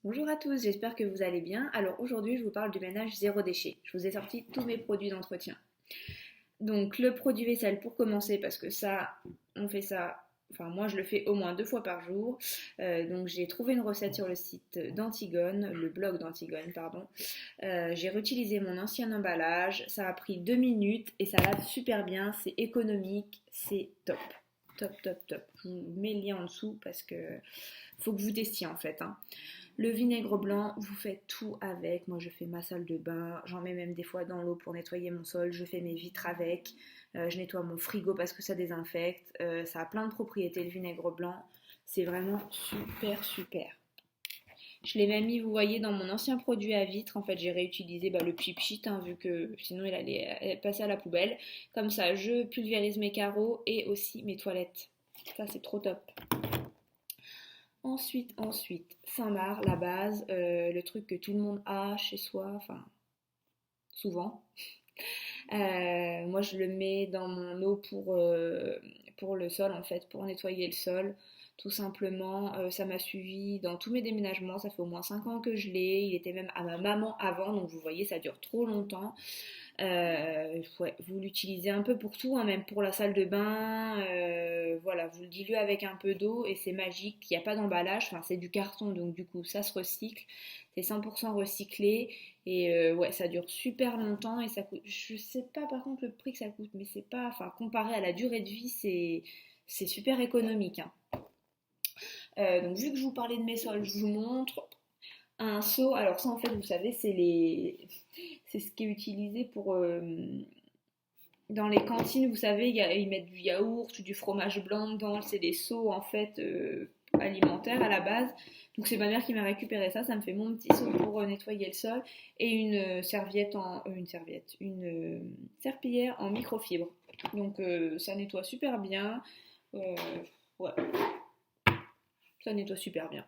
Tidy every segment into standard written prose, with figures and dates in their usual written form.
Bonjour à tous, j'espère que vous allez bien. Alors aujourd'hui, je vous parle du ménage zéro déchet. Je vous ai sorti tous mes produits d'entretien. Donc le produit vaisselle pour commencer, parce que ça, on fait ça, enfin moi je le fais au moins 2 fois par jour. Donc j'ai trouvé une recette sur le site d'Antigone, le blog d'Antigone, pardon. J'ai réutilisé mon ancien emballage, ça a pris 2 minutes et ça lave super bien, c'est économique, c'est top. Top, top, top. Je vous mets le lien en dessous parce que faut que vous testiez en fait, hein. Le vinaigre blanc, vous faites tout avec. Moi, je fais ma salle de bain. J'en mets même des fois dans l'eau pour nettoyer mon sol. Je fais mes vitres avec. Je nettoie mon frigo parce que ça désinfecte. Ça a plein de propriétés, le vinaigre blanc. C'est vraiment super, super. Je l'ai même mis, vous voyez, dans mon ancien produit à vitre. En fait, j'ai réutilisé le Pip Sheet, hein, vu que sinon il allait passer à la poubelle. Comme ça, je pulvérise mes carreaux et aussi mes toilettes. Ça, c'est trop top. Ensuite, Saint-Marc, la base, le truc que tout le monde a chez soi, enfin, souvent. Moi, je le mets dans mon eau pour le sol, en fait, pour nettoyer le sol. Tout simplement, ça m'a suivi dans tous mes déménagements. Ça fait au moins 5 ans que je l'ai. Il était même à ma maman avant, donc vous voyez, ça dure trop longtemps. Ouais, vous l'utilisez un peu pour tout, hein, même pour la salle de bain. Voilà, vous le diluez avec un peu d'eau et c'est magique. Il n'y a pas d'emballage, enfin c'est du carton, donc du coup ça se recycle. C'est 100% recyclé et ouais, ça dure super longtemps et ça coûte. Je sais pas par contre le prix que ça coûte, mais c'est pas, enfin comparé à la durée de vie, c'est super économique, hein. Donc vu que je vous parlais de mes sols, je vous montre un seau. Alors ça en fait, vous savez, c'est ce qui est utilisé pour dans les cantines, vous savez, ils mettent du yaourt ou du fromage blanc dedans. C'est des seaux en fait alimentaires à la base. Donc c'est ma mère qui m'a récupéré ça. Ça me fait mon petit seau pour nettoyer le sol et une serpillière en microfibre. Donc ça nettoie super bien. Euh, ouais, ça nettoie super bien.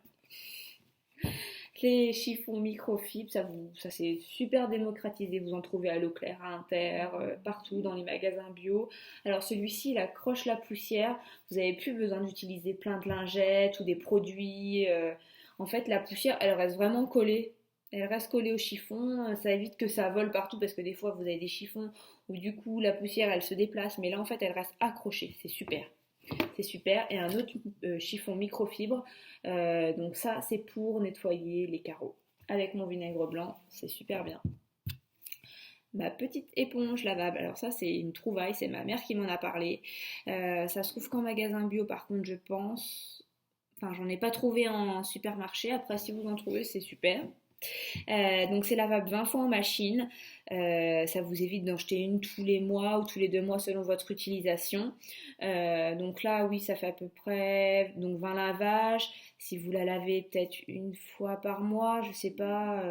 Les chiffons microfibres, ça c'est super démocratisé. Vous en trouvez à Leclerc, à Inter, partout dans les magasins bio. Alors celui-ci, il accroche la poussière. Vous n'avez plus besoin d'utiliser plein de lingettes ou des produits. En fait, la poussière, elle reste vraiment collée. Elle reste collée au chiffon. Ça évite que ça vole partout parce que des fois, vous avez des chiffons où du coup, la poussière, elle se déplace. Mais là, en fait, elle reste accrochée. C'est super. C'est super. Et un autre chiffon microfibre. Donc ça, c'est pour nettoyer les carreaux. Avec mon vinaigre blanc, c'est super bien. Ma petite éponge lavable. Alors ça, c'est une trouvaille. C'est ma mère qui m'en a parlé. Ça se trouve qu'en magasin bio, par contre, je pense. Enfin, j'en ai pas trouvé en supermarché. Après, si vous en trouvez, c'est super. Donc c'est lavable 20 fois en machine. Ça vous évite d'en jeter une tous les mois ou tous les 2 mois selon votre utilisation. Donc là, oui, ça fait à peu près donc 20 lavages. Si vous la lavez peut-être une fois par mois, je sais pas,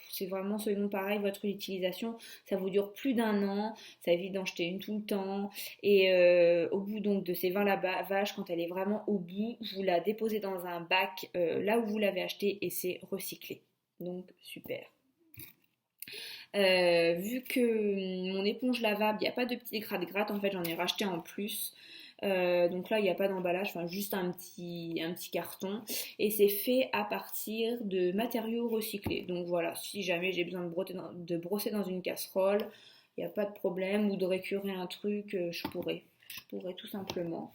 c'est vraiment selon pareil votre utilisation. Ça vous dure plus d'1 an, ça évite d'en jeter une tout le temps. Et au bout donc de ces 20 lavages, quand elle est vraiment au bout, vous la déposez dans un bac là où vous l'avez acheté et c'est recyclé. Donc super. Vu que mon éponge lavable, il n'y a pas de petit gratte-gratte, en fait j'en ai racheté en plus. Donc là il n'y a pas d'emballage, enfin juste un petit carton. Et c'est fait à partir de matériaux recyclés. Donc voilà, si jamais j'ai besoin de brosser dans une casserole, il n'y a pas de problème. Ou de récurer un truc, je pourrais. Je pourrais tout simplement.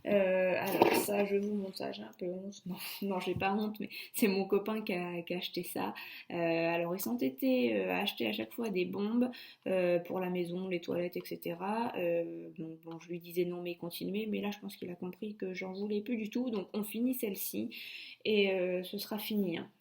Alors ça, je vous montre ça, j'ai un peu honte. Non, non, j'ai pas honte, mais c'est mon copain qui a acheté ça. Alors ils s'entêtaient à acheter à chaque fois des bombes pour la maison, les toilettes, etc. Donc bon, je lui disais non, mais continuez. Mais là, je pense qu'il a compris que j'en voulais plus du tout. Donc on finit celle-ci et ce sera fini, hein.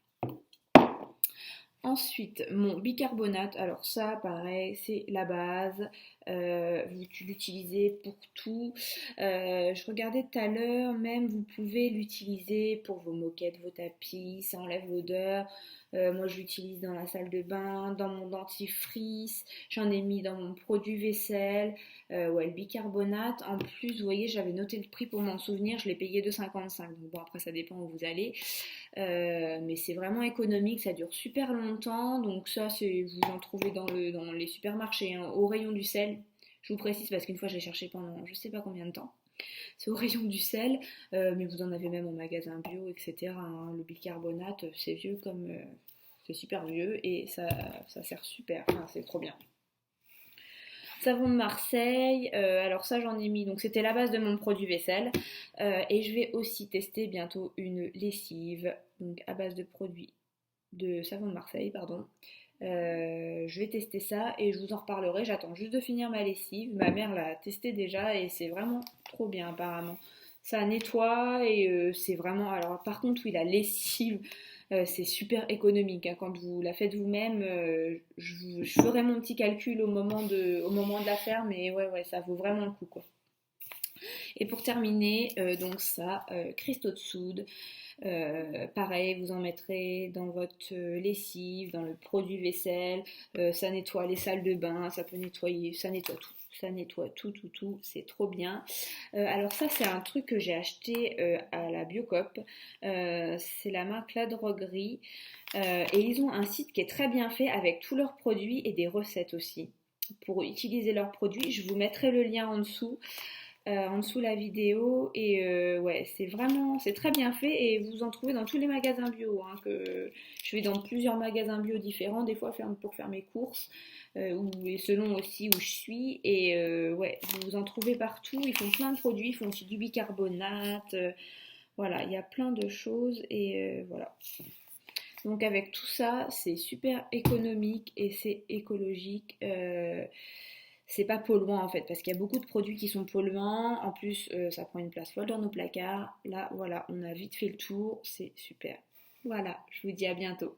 Ensuite, mon bicarbonate, alors ça, pareil, c'est la base. Vous l'utilisez pour tout. Je regardais tout à l'heure, même vous pouvez l'utiliser pour vos moquettes, vos tapis, ça enlève l'odeur. Moi, je l'utilise dans la salle de bain, dans mon dentifrice. J'en ai mis dans mon produit vaisselle. Ouais, le bicarbonate. En plus, vous voyez, j'avais noté le prix pour m'en souvenir. Je l'ai payé 2,55. Donc bon, après, ça dépend où vous allez. Mais c'est vraiment économique, ça dure super longtemps. Donc ça, vous en trouvez dans les supermarchés, hein, au rayon du sel. Je vous précise parce qu'une fois, je l'ai cherché pendant je sais pas combien de temps. C'est au rayon du sel, mais vous en avez même en magasin bio, etc. hein. Le bicarbonate, c'est vieux comme... c'est super vieux et ça sert super, enfin, c'est trop bien. Savon de Marseille, alors ça j'en ai mis, donc c'était la base de mon produit vaisselle. Et je vais aussi tester bientôt une lessive, donc à base de produits de savon de Marseille, pardon. Je vais tester ça et je vous en reparlerai. J'attends juste de finir ma lessive. Ma mère l'a testé déjà et c'est vraiment trop bien apparemment. Ça nettoie et c'est vraiment... Alors par contre oui, la lessive, c'est super économique hein. Quand vous la faites vous-même, je ferai mon petit calcul au moment de la faire, mais ouais, ça vaut vraiment le coup quoi. Et pour terminer, donc ça, cristaux de soude. Pareil, vous en mettrez dans votre lessive, dans le produit vaisselle. Ça nettoie les salles de bain, ça peut nettoyer, ça nettoie tout. Ça nettoie tout, c'est trop bien. Alors ça, c'est un truc que j'ai acheté à la Biocoop. C'est la marque La Droguerie. Et ils ont un site qui est très bien fait avec tous leurs produits et des recettes aussi. Pour utiliser leurs produits, je vous mettrai le lien en dessous la vidéo et ouais c'est très bien fait et vous en trouvez dans tous les magasins bio hein, que je vais dans plusieurs magasins bio différents des fois pour faire mes courses et selon aussi où je suis et ouais vous en trouvez partout, ils font plein de produits, ils font aussi du bicarbonate, voilà il y a plein de choses et voilà. Donc avec tout ça, c'est super économique et c'est écologique. C'est pas polluant en fait, parce qu'il y a beaucoup de produits qui sont polluants. En plus, ça prend une place folle dans nos placards. Là, voilà, on a vite fait le tour. C'est super. Voilà, je vous dis à bientôt.